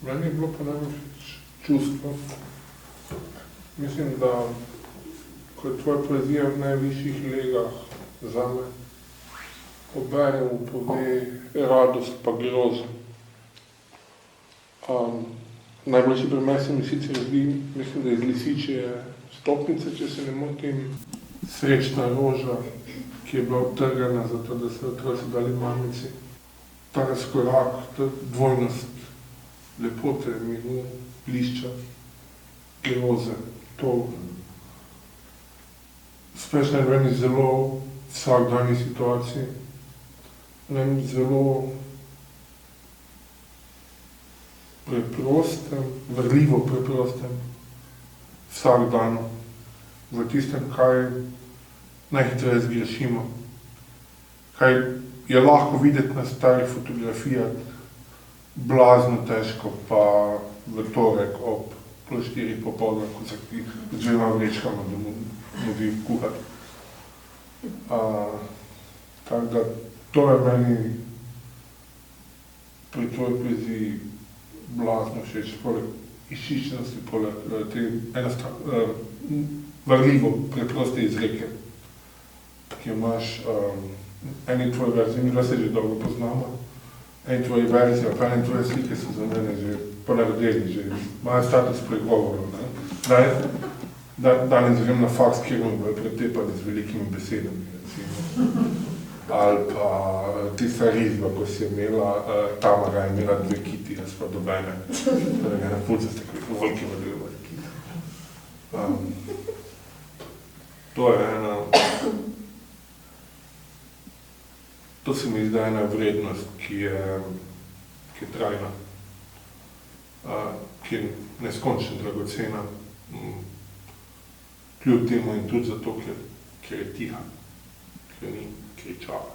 Meni je bilo pa najbolj čustvo. Mislim, da ko je tvoja poezija v najvišjih legah zame, obenem pove radost pa grozo. Najboljši primer se mi sicer zdi, mislim, da iz Lisičje stopnice, če se ne motim, srečna roža, ki je bila obtrgana zato, da se otroci dali mamici. Ta razkorak, ta dvojnost lepote, miru, lišča, groze, to sprešno je v eni zelo vsakdanji situaciji, v eni zelo preprostem, vrljivo preprostem vsakdanu, v tistem, kaj najhitreje zgrešimo, kaj je lahko videti na starih fotografijah, blazno težko pa v torek ob pol 4 popoldne, ko se ti z 2 vrečkama dobi kuhati. Tako da to je meni pri tvoji poeziji blazno všeč, poleg izčiščenosti, poleg te varljivo preproste izreke, ki imaš eni tvoji verziji, mi dva se že dolgo poznamo, eni tvoji verziji, pa eni tvoje slike so za mene že ponarodeli, že imajo status pregovorov. Danes grem na faks, kjer me bojo pretepali z velikimi besedami, recimo. Ali pa tista risba, ko si je imela, Tamara je imela 2 kiti, jaz pa dobene. Torej, na pulce ste kakvi volki vodili kiti. To je ena, to se mi zdi ena vrednost, ki je trajna, ki je neskončno dragocena, kljub temu in tudi zato, ker je tiha, ker ni kričala.